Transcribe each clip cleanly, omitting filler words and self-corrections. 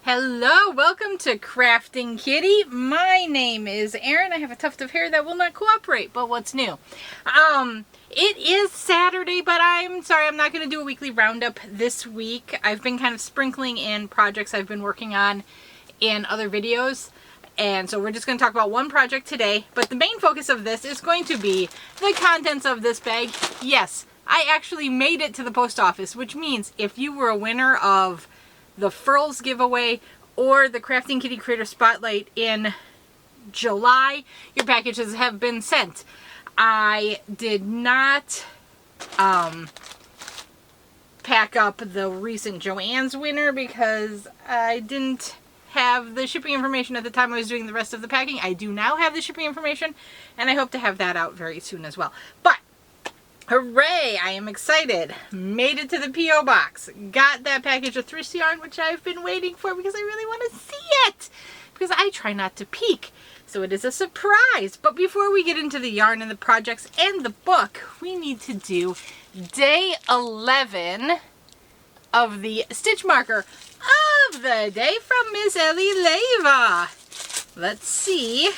Hello, welcome to Krafting Kitty. My name is Erin. I have a tuft of hair that will not cooperate, but what's new? It is Saturday, but I'm sorry, I'm not going to do a weekly roundup this week. I've been kind of sprinkling in projects I've been working on in other videos, and so we're just going to talk about one project today, but the main focus of this is going to be the contents of this bag. Yes, I actually made it to the post office, which means if you were a winner of the Furls giveaway or the Krafting Kitty Creator Spotlight in July, your packages have been sent. I did not pack up the recent Joann's winner because I didn't have the shipping information at the time I was doing the rest of the packing. I do now have the shipping information, and I hope to have that out very soon as well. But hooray! I am excited. Made it to the P.O. box. Got that package of Thryss yarn, which I've been waiting for because I really want to see it. Because I try not to peek. So it is a surprise. But before we get into the yarn and the projects and the book, we need to do day 11 of the stitch marker of the day from Miss Ellie Leva. Let's see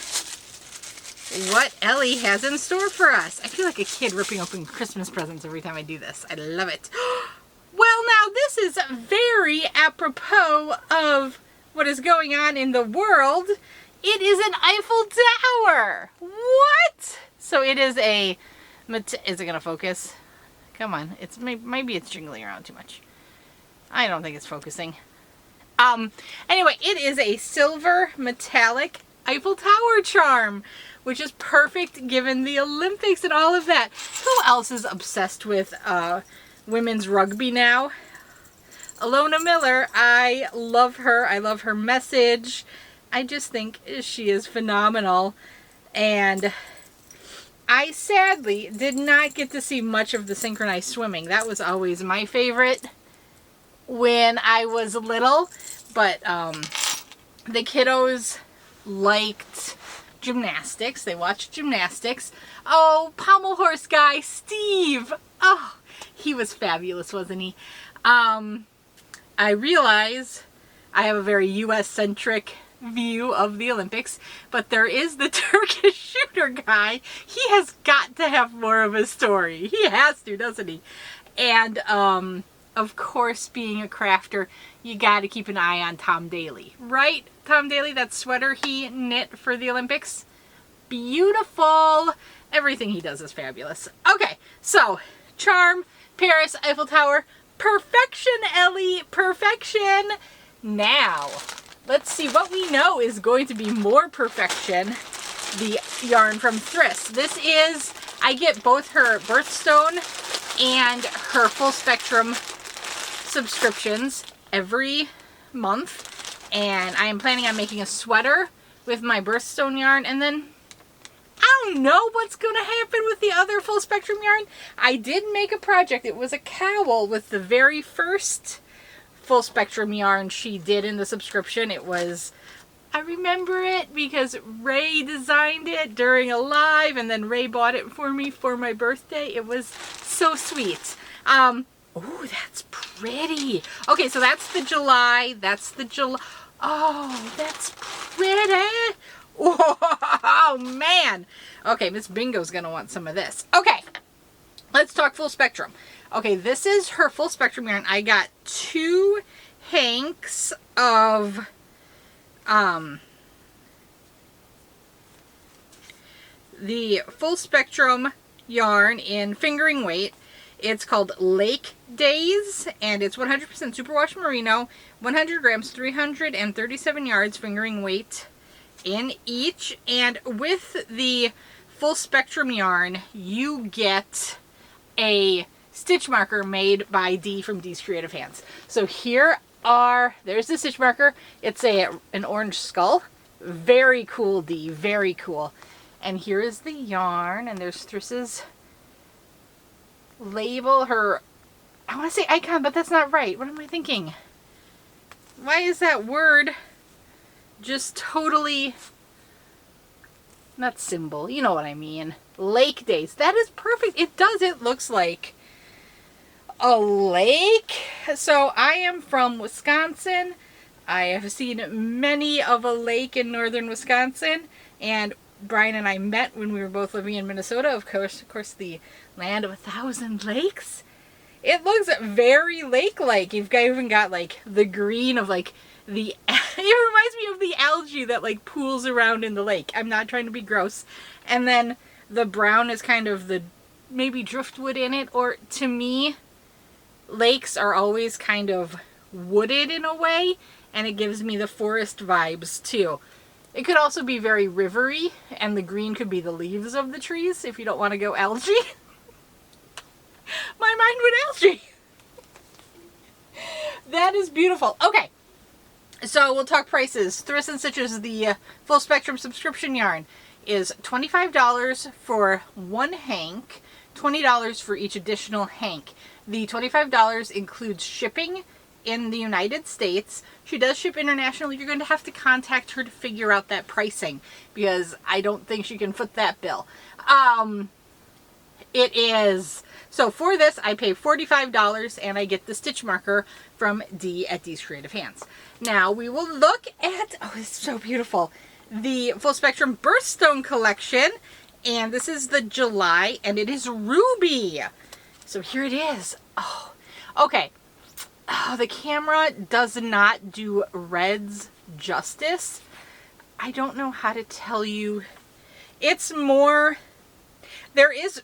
what Ellie has in store for us. I feel like a kid ripping open Christmas presents every time I do this. I love it. Well, now this is very apropos of what is going on in the world. It is an Eiffel Tower. What? So it is a... Is it going to focus? Come on. Maybe it's jingling around too much. I don't think it's focusing. Anyway, it is a silver metallic Eiffel Tower charm, which is perfect given the Olympics and all of that. Who else is obsessed with women's rugby now? Alona Miller. I love her. I love her message. I just think she is phenomenal. And I sadly did not get to see much of the synchronized swimming. That was always my favorite when I was little. But the kiddos liked gymnastics. They watched gymnastics. Oh, pommel horse guy, Steve. Oh, he was fabulous, wasn't he? I realize I have a very US-centric view of the Olympics, but there is the Turkish shooter guy. He has got to have more of a story. He has to, doesn't he? And, of course, being a crafter, you got to keep an eye on Tom Daly, right? Tom Daly, that sweater he knit for the Olympics. Beautiful. Everything he does is fabulous. Okay, so charm, Paris, Eiffel Tower, perfection, Ellie, perfection. Now, let's see what we know is going to be more perfection. The yarn from Thryss. This is, I get both her Birthstone and her Full Spectrum subscriptions every month, and I am planning on making a sweater with my Birthstone yarn, and then I don't know what's going to happen with the other Full Spectrum yarn. I did make a project. It was a cowl with the very first Full Spectrum yarn she did in the subscription. It was, I remember it because Ray designed it during a live, and then Ray bought it for me for my birthday. It was so sweet. Oh, that's pretty. Okay, so that's the July. That's the July. Oh, that's pretty. Oh, man. Okay, Miss Bingo's going to want some of this. Okay, let's talk Full Spectrum. Okay, this is her Full Spectrum yarn. I got 2 hanks of the Full Spectrum yarn in fingering weight. It's called Lake Days, and it's 100% superwash merino, 100 grams, 337 yards fingering weight in each. And with the Full Spectrum yarn, you get a stitch marker made by Dee from Dee's Creative Hands. So there's the stitch marker. It's an orange skull. Very cool, Dee, very cool. And here is the yarn, and there's Thryss's label, her, I want to say icon, but that's not right. What am I thinking? Why is that word just totally, not symbol, you know what I mean. Lake Days. That is perfect. It does. It looks like a lake. So I am from Wisconsin. I have seen many of a lake in northern Wisconsin, and Brian and I met when we were both living in Minnesota, of course, the land of 1,000 lakes. It looks very lake-like. You've even got like the green of like it reminds me of the algae that like pools around in the lake. I'm not trying to be gross. And then the brown is kind of the maybe driftwood in it, or to me, lakes are always kind of wooded in a way, and it gives me the forest vibes too. It could also be very rivery, and the green could be the leaves of the trees if you don't want to go algae. My mind went algae. That is beautiful. Okay, so we'll talk prices. Thryss and Stitches, the full spectrum subscription yarn, is $25 for one hank, $20 for each additional hank. The $25 includes shipping in the United States. She does ship internationally. You're going to have to contact her to figure out that pricing, because I don't think she can foot that bill. It is. So for this, I pay $45 and I get the stitch marker from Dee at Dee's Creative Hands. Now we will look at, oh, it's so beautiful, the Full Spectrum Birthstone Collection. And this is the July, and it is Ruby. So here it is. Oh, okay. Oh, the camera does not do reds justice. I don't know how to tell you. It's more, there is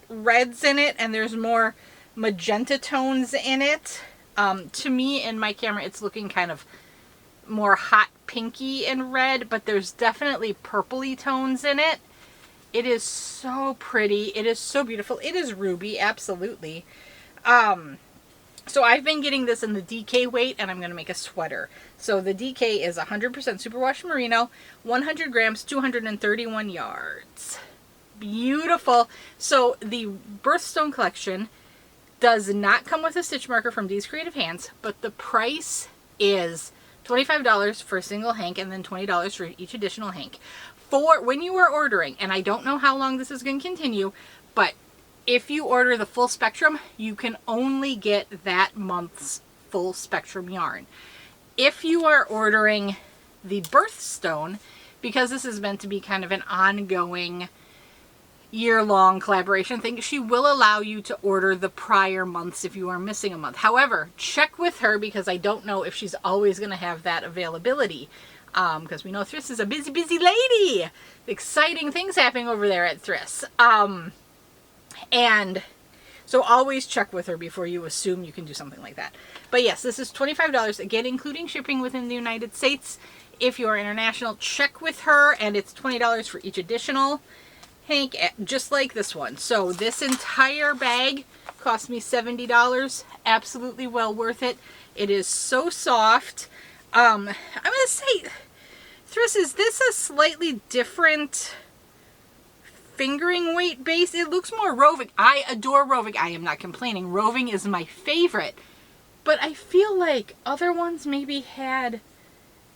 reds in it, and there's more magenta tones in it. To me, in my camera, it's looking kind of more hot pinky and red, but there's definitely purpley tones in it. It is so pretty. It is so beautiful. It is Ruby, absolutely. So I've been getting this in the DK weight, and I'm going to make a sweater. So the DK is 100% superwash merino, 100 grams, 231 yards. Beautiful. So the Birthstone Collection does not come with a stitch marker from Dee's Creative Hands, but the price is $25 for a single hank, and then $20 for each additional hank. For when you are ordering, and I don't know how long this is going to continue, but if you order the full spectrum, you can only get that month's full spectrum yarn. If you are ordering the Birthstone, because this is meant to be kind of an ongoing year-long collaboration thing, she will allow you to order the prior months if you are missing a month. However, check with her, because I don't know if she's always going to have that availability. Because we know Thryss is a busy, busy lady. Exciting things happening over there at Thryss. And so always check with her before you assume you can do something like that. But yes, this is $25, again, including shipping within the United States. If you are international, check with her, and it's $20 for each additional hank, just like this one. So this entire bag cost me $70. Absolutely well worth it. It is so soft. I'm going to say, Thryss, is this a slightly different fingering weight base? It looks more roving. I adore roving. I am not complaining. Roving is my favorite. But I feel like other ones maybe had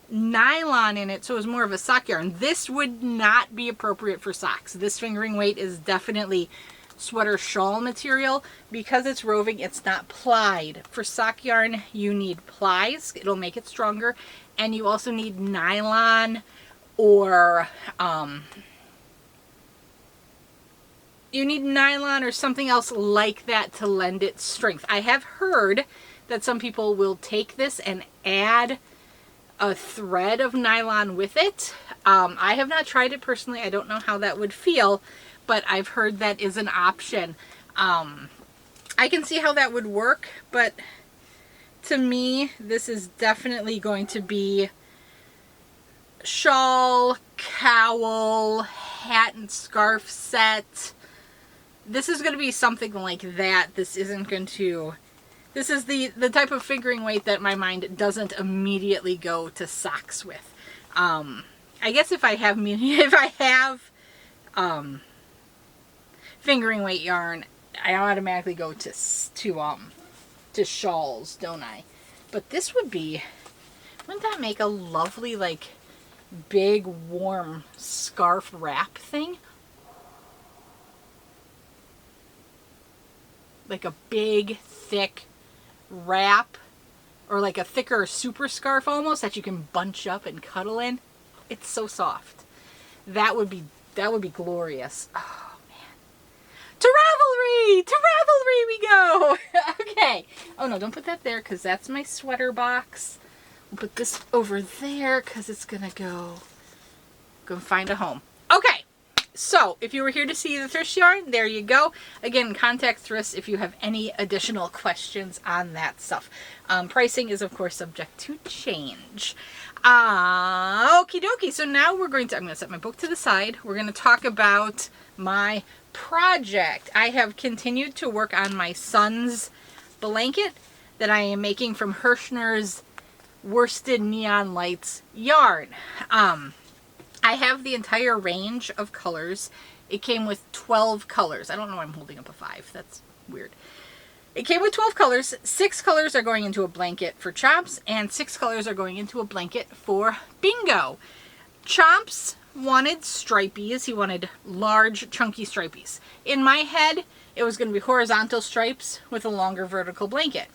nylon in it, so it was more of a sock yarn. This would not be appropriate for socks. This fingering weight is definitely sweater shawl material. Because it's roving, it's not plied. For sock yarn, you need plies. It'll make it stronger. And you also need nylon, or you need nylon or something else like that to lend it strength. I have heard that some people will take this and add a thread of nylon with it. I have not tried it personally. I don't know how that would feel, but I've heard that is an option. I can see how that would work, but to me, this is definitely going to be shawl, cowl, hat and scarf set. This is going to be something like that. This isn't going to... This is the type of fingering weight that my mind doesn't immediately go to socks with. I guess if I have fingering weight yarn, I automatically go to shawls, don't I? But this would be, wouldn't that make a lovely, like, big warm scarf wrap thing? Like a big thick wrap or like a thicker super scarf almost that you can bunch up and cuddle in. It's so soft. That would be glorious. Oh man. To Ravelry! To Ravelry we go! Okay. Oh no, don't put that there because that's my sweater box. We'll put this over there because it's gonna go find a home. Okay. So, if you were here to see the Thryss yarn, there you go. Again, contact Thryss if you have any additional questions on that stuff. Pricing is, of course, subject to change. Okie dokie. So now I'm going to set my book to the side. We're going to talk about my project. I have continued to work on my son's blanket that I am making from Hirschner's Worsted Neon Lights yarn. I have the entire range of colors. It came with 12 colors. I don't know why I'm holding up a 5. That's weird. It came with 12 colors. 6 colors are going into a blanket for Chomps, and 6 colors are going into a blanket for Bingo. Chomps wanted stripies. He wanted large, chunky stripies. In my head, it was going to be horizontal stripes with a longer vertical blanket.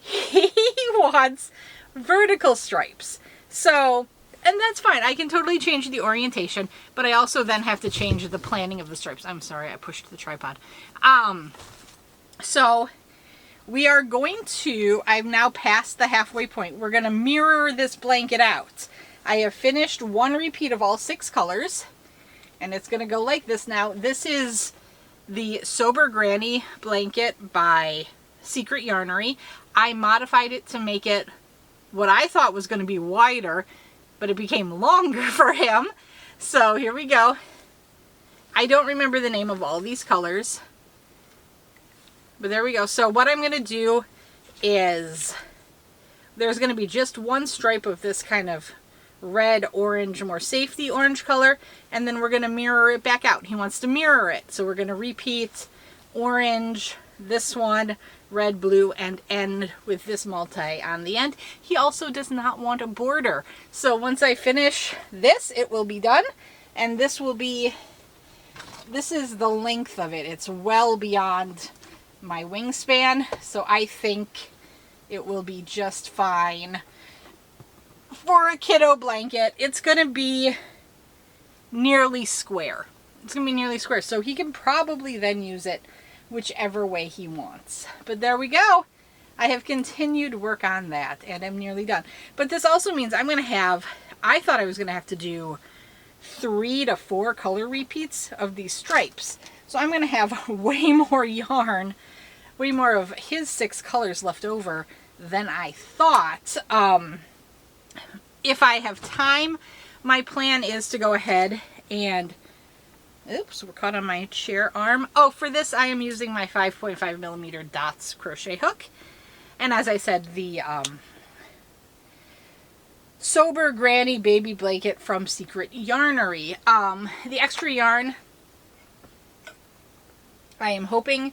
He wants vertical stripes. So... and that's fine. I can totally change the orientation, but I also then have to change the planning of the stripes. I'm sorry, I pushed the tripod. So we are going to, I've now passed the halfway point. We're going to mirror this blanket out. I have finished one repeat of all 6 colors, and it's going to go like this now. This is the Sober Granny blanket by Secret Yarnery. I modified it to make it what I thought was going to be wider, but it became longer for him. So here we go. I don't remember the name of all these colors, but there we go. So what I'm going to do is there's going to be just one stripe of this kind of red, orange, more safety orange color, and then we're going to mirror it back out. He wants to mirror it, so we're going to repeat orange, this one, red, blue, and end with this multi on the end. He also does not want a border. So once I finish this, it will be done. And this will be, this is the length of it. It's well beyond my wingspan. So I think it will be just fine for a kiddo blanket. It's going to be nearly square. It's going to be nearly square. So he can probably then use it whichever way he wants. But there we go. I have continued work on that and I'm nearly done. But this also means I'm going to have, I thought I was going to have to do 3 to 4 color repeats of these stripes. So I'm going to have way more yarn, way more of his 6 colors left over than I thought. If I have time, my plan is to go ahead and oops, we're caught on my chair arm. Oh, for this I am using my 5.5 millimeter dots crochet hook. And as I said, the Sober Granny baby blanket from Secret Yarnery. The extra yarn, I am hoping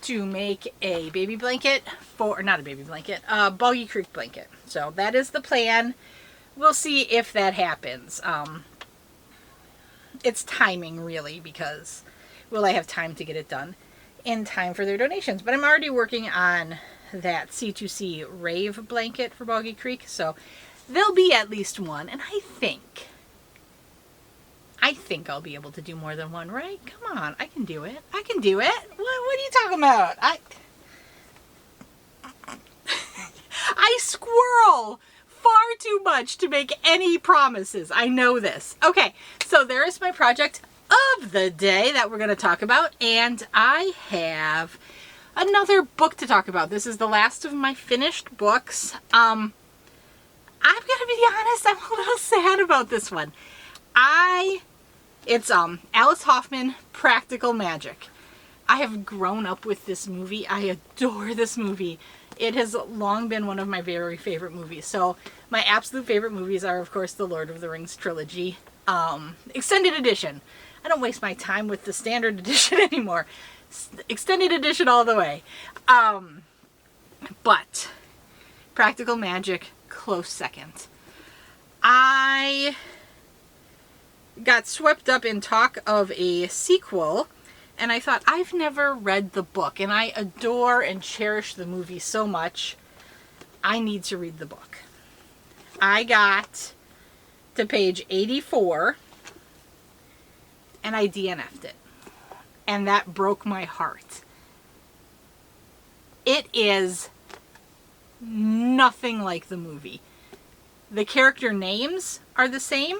to make a baby blanket for, or not a baby blanket, a Boggy Creek blanket. So that is the plan. We'll see if that happens. It's timing really, because will I have time to get it done in time for their donations? But I'm already working on that C2C rave blanket for Boggy Creek, so there'll be at least one, and I think I'll be able to do more than one, right? Come on, I can do it. I can do it. What are you talking about? I squirrel far too much to make any promises. I know this. Okay, so there is my project of the day that we're going to talk about, and I have another book to talk about. This is the last of my finished books. I'm going to be honest, I'm a little sad about this one. It's Alice Hoffman, Practical Magic. I have grown up with this movie. I adore this movie. It has long been one of my very favorite movies. So my absolute favorite movies are, of course, the Lord of the Rings trilogy. Extended edition. I don't waste my time with the standard edition anymore. Extended edition all the way. But Practical Magic, close second. I got swept up in talk of a sequel, and I thought, I've never read the book, and I adore and cherish the movie so much. I need to read the book. I got to page 84 and I DNF'd it. And that broke my heart. It is nothing like the movie. The character names are the same,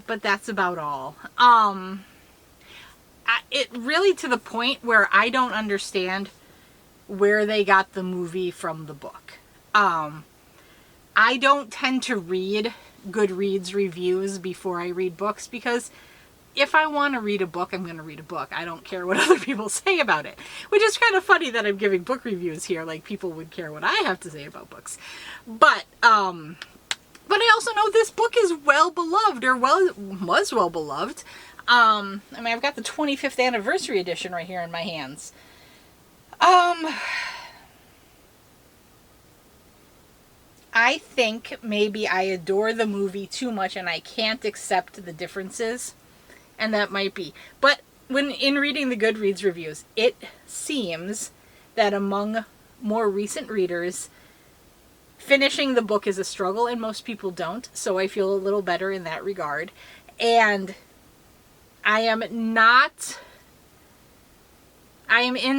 but that's about all. It really to the point where I don't understand where they got the movie from the book. I don't tend to read Goodreads reviews before I read books because if I want to read a book, I'm going to read a book. I don't care what other people say about it. Which is kind of funny that I'm giving book reviews here, like people would care what I have to say about books. But I also know this book is well beloved, or was well beloved. I mean, I've got the 25th anniversary edition right here in my hands. I think maybe I adore the movie too much and I can't accept the differences. And that might be. But when in reading the Goodreads reviews, it seems that among more recent readers, finishing the book is a struggle and most people don't. So I feel a little better in that regard. And I am in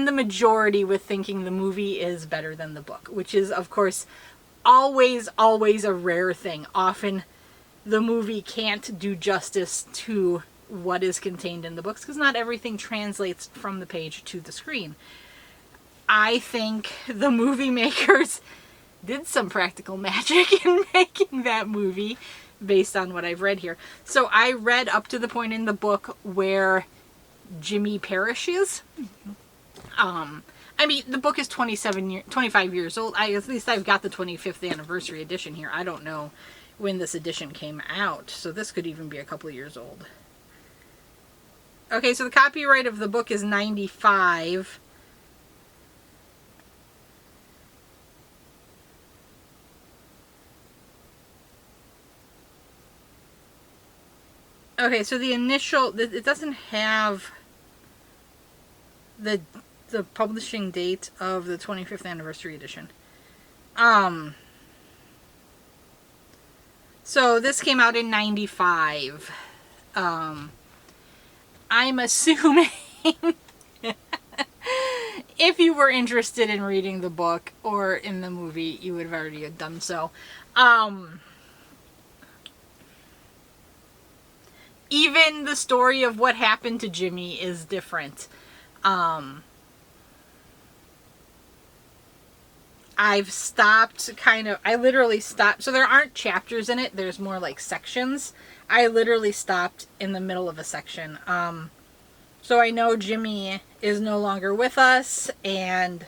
the majority with thinking the movie is better than the book, which is, of course, always a rare thing. Often the movie can't do justice to what is contained in the books because not everything translates from the page to the screen. I think the movie makers did some practical magic in making that movie based on what I've read here. So I read up to the point in the book where Jimmy perishes. I mean, the book is 25 years old. At least I've got the 25th anniversary edition here. I don't know when this edition came out, so this could even be a couple of years old. Okay, so the copyright of the book is 95. Okay, so the initial, it doesn't have the publishing date of the 25th anniversary edition. So this came out in 95. I'm assuming if you were interested in reading the book or in the movie, you would have already done so. Even the story of what happened to Jimmy is different. I've stopped I literally stopped. So there aren't chapters in it. There's more like sections. I literally stopped in the middle of a section. So I know Jimmy is no longer with us and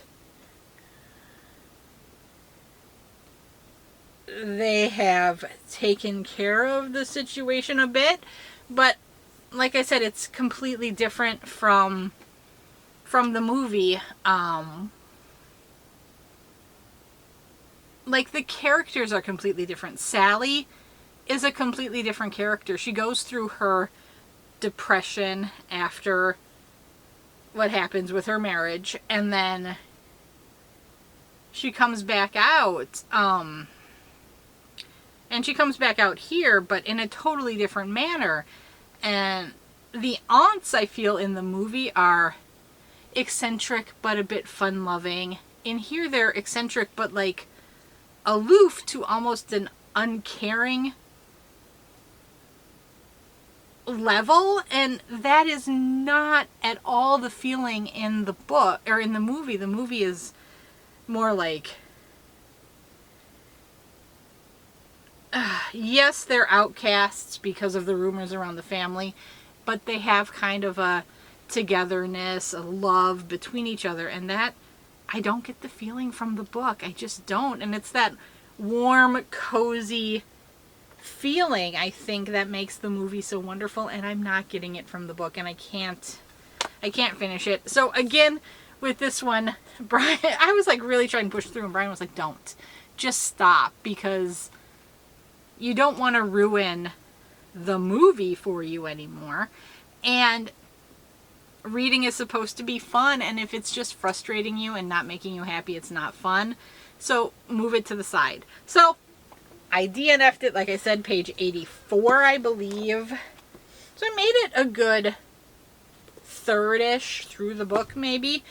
they have taken care of the situation a bit. But like I said, it's completely different from the movie. Like the characters are completely different. Sally is a completely different character. She goes through her depression after what happens with her marriage, and then she comes back out. And she comes back out here, but in a totally different manner. And the aunts, I feel, in the movie are eccentric but a bit fun-loving. In here, they're eccentric but like aloof to almost an uncaring level, and that is not at all the feeling in the book or in the movie. The movie is more like, yes, they're outcasts because of the rumors around the family, but they have kind of a togetherness, a love between each other, and that I don't get the feeling from the book. I just don't. And it's that warm, cozy feeling, I think, that makes the movie so wonderful, and I'm not getting it from the book, and I can't finish it. So again, with this one, Brian, I was like really trying to push through, and Brian was like, don't. Just stop, because you don't want to ruin the movie for you anymore. And reading is supposed to be fun, and if it's just frustrating you and not making you happy, it's not fun. So move it to the side. So I DNF'd it, like I said, page 84, I believe. So I made it a good third-ish through the book, maybe.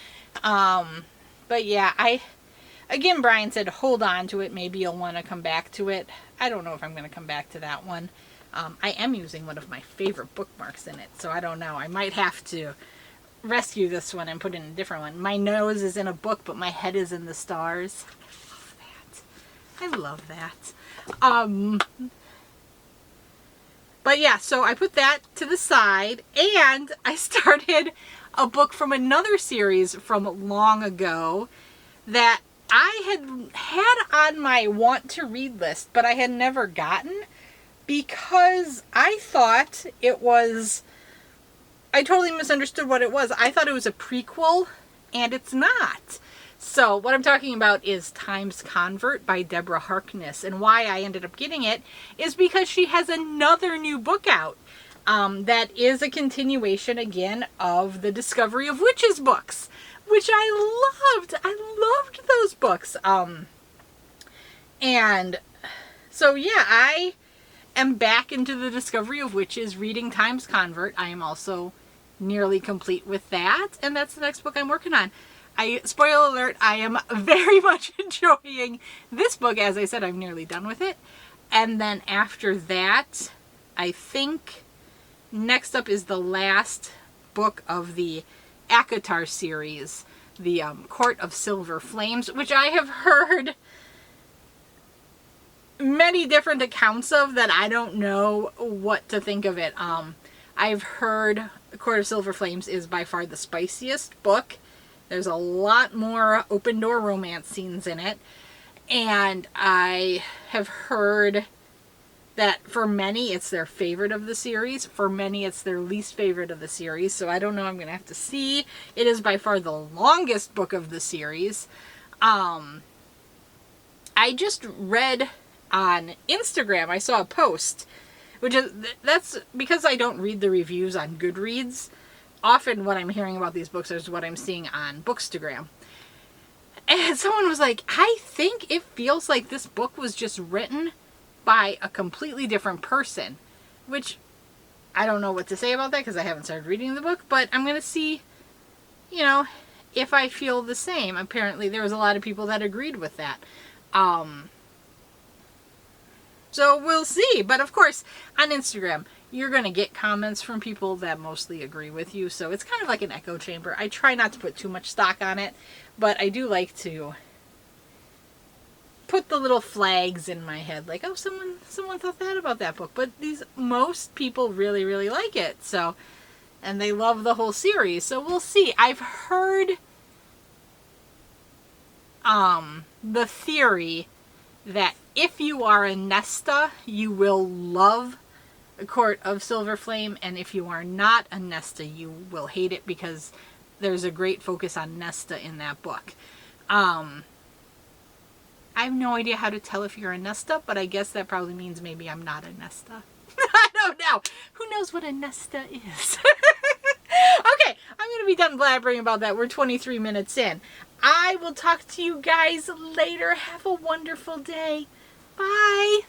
But yeah, again, Brian said hold on to it. Maybe you'll want to come back to it. I don't know if I'm going to come back to that one. I am using one of my favorite bookmarks in it, so I don't know. I might have to rescue this one and put in a different one. My nose is in a book, but my head is in the stars. I love that. But yeah, so I put that to the side, and I started a book from another series from long ago that I had on my want to read list, but I had never gotten, because I thought it was, I totally misunderstood what it was. I thought it was a prequel, and it's not. So what I'm talking about is Time's Convert by Deborah Harkness, and why I ended up getting it is because she has another new book out that is a continuation again of the Discovery of Witches books, which I loved. I loved those books. And so yeah, I am back into the Discovery of Witches, reading Time's Convert. I am also nearly complete with that, and that's the next book I'm working on. Spoiler alert, I am very much enjoying this book. As I said, I'm nearly done with it. And then after that, I think next up is the last book of the ACOTAR series, the Court of Silver Flames, which I have heard many different accounts of that I don't know what to think of it. I've heard Court of Silver Flames is by far the spiciest book. There's a lot more open door romance scenes in it. And I have heard that for many it's their favorite of the series. For many it's their least favorite of the series. So I don't know. I'm going to have to see. It is by far the longest book of the series. I just read on Instagram, I saw a post, that's because I don't read the reviews on Goodreads. Often what I'm hearing about these books is what I'm seeing on Bookstagram. And someone was like, I think it feels like this book was just written by a completely different person. Which, I don't know what to say about that because I haven't started reading the book. But I'm going to see, if I feel the same. Apparently there was a lot of people that agreed with that. So we'll see. But of course, on Instagram, you're going to get comments from people that mostly agree with you. So it's kind of like an echo chamber. I try not to put too much stock on it, but I do like to put the little flags in my head. Like, oh, someone thought that about that book. But most people really, really like it. So, and they love the whole series. So we'll see. I've heard the theory that if you are a Nesta, you will love The Court of Silver Flame, and if you are not a Nesta, you will hate it because there's a great focus on Nesta in that book. I have no idea how to tell if you're a Nesta, but I guess that probably means maybe I'm not a Nesta. I don't know. Who knows what a Nesta is? Okay, I'm going to be done blabbering about that. We're 23 minutes in. I will talk to you guys later. Have a wonderful day. Bye.